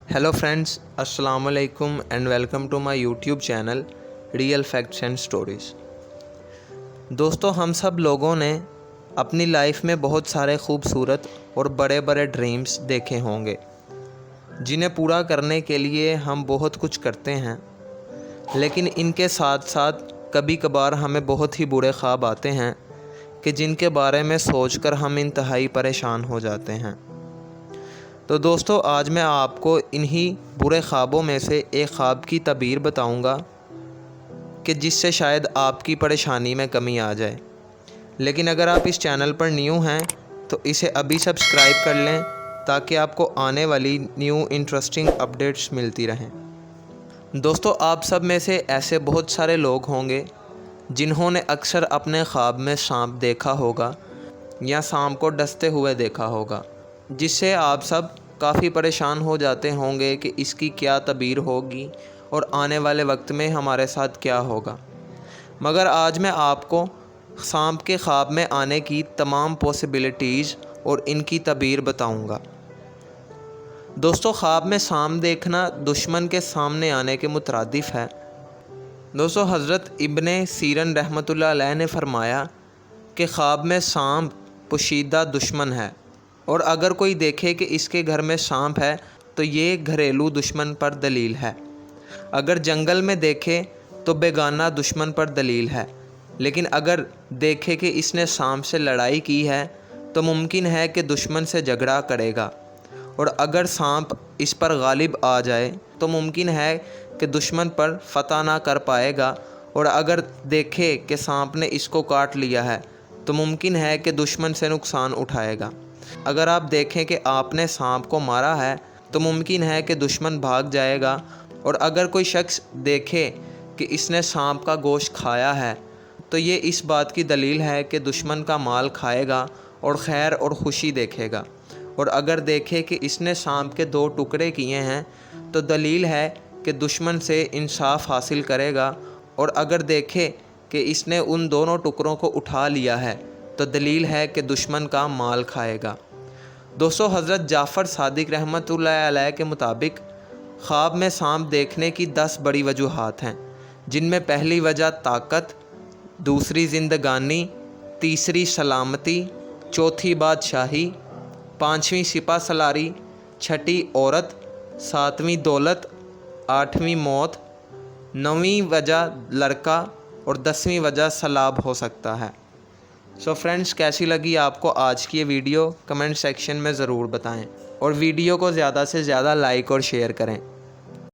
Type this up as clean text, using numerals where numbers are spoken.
Hello friends, अस्सलाम वालेकुम and welcome to my YouTube channel real facts and stories. दोस्तों, हम सब लोगों ने अपनी लाइफ में बहुत सारे खूबसूरत और बड़े बड़े ड्रीम्स देखे होंगे, जिन्हें पूरा करने के लिए हम बहुत कुछ करते हैं। लेकिन इनके साथ साथ कभी कभार हमें बहुत ही बुरे ख्वाब आते हैं कि जिनके बारे में सोचकर हम इंतहाई परेशान हो जाते हैं। तो दोस्तों, आज मैं आपको इन्हीं बुरे ख्वाबों में से एक ख्वाब की तबीर बताऊंगा कि जिससे शायद आपकी परेशानी में कमी आ जाए। लेकिन अगर आप इस चैनल पर न्यू हैं तो इसे अभी सब्सक्राइब कर लें ताकि आपको आने वाली न्यू इंटरेस्टिंग अपडेट्स मिलती रहें। दोस्तों, आप सब में से ऐसे बहुत सारे लोग होंगे जिन्होंने अक्सर अपने ख्वाब में सांप देखा होगा या सांप को डसते हुए देखा होगा, जिससे आप सब काफ़ी परेशान हो जाते होंगे कि इसकी क्या तबीर होगी और आने वाले वक्त में हमारे साथ क्या होगा। मगर आज मैं आपको सांप के ख्वाब में आने की तमाम पॉसिबिलिटीज़ और इनकी तबीर बताऊंगा। दोस्तों, ख्वाब में सांप देखना दुश्मन के सामने आने के मुतरादिफ है। दोस्तों, हज़रत इब्ने सीरन रहमतुल्लाह अलैह ने फरमाया कि ख्वाब में सांप पोशीदा दुश्मन है, और अगर कोई देखे कि इसके घर में सांप है तो ये घरेलू दुश्मन पर दलील है। अगर जंगल में देखे तो बेगाना दुश्मन पर दलील है। लेकिन अगर देखे कि इसने सांप से लड़ाई की है तो मुमकिन है कि दुश्मन से झगड़ा करेगा, और अगर सांप इस पर गालिब आ जाए तो मुमकिन है कि दुश्मन पर फतह ना कर पाएगा, और अगर देखे कि सांप ने इसको काट लिया है तो मुमकिन है कि दुश्मन से नुकसान उठाएगा। अगर आप देखें कि आपने सांप को मारा है तो मुमकिन है कि दुश्मन भाग जाएगा, और अगर कोई शख्स देखे कि इसने सांप का गोश्त खाया है तो ये इस बात की दलील है कि दुश्मन का माल खाएगा और खैर और ख़ुशी देखेगा। और अगर देखे कि इसने सांप के 2 टुकड़े किए हैं तो दलील है कि दुश्मन से इंसाफ हासिल करेगा, और अगर देखे कि इसने उन दोनों टुकड़ों को उठा लिया है तो दलील है कि दुश्मन का माल खाएगा। दोस्तों, हज़रत जाफ़र सादिक रहमतुल्लाह अलैह के मुताबिक ख्वाब में सांप देखने की 10 बड़ी वजूहात हैं, जिनमें पहली वजह ताकत, दूसरी ज़िंदगानी, तीसरी सलामती, चौथी बादशाही, 5वीं सिपा सलारी, 6ठी औरत, 7वीं दौलत, 8वीं मौत, 9वीं वजह लड़का और 10वीं वजह सलाब हो सकता है। सो फ्रेंड्स, कैसी लगी आपको आज की ये वीडियो कमेंट सेक्शन में ज़रूर बताएं, और वीडियो को ज़्यादा से ज़्यादा लाइक और शेयर करें।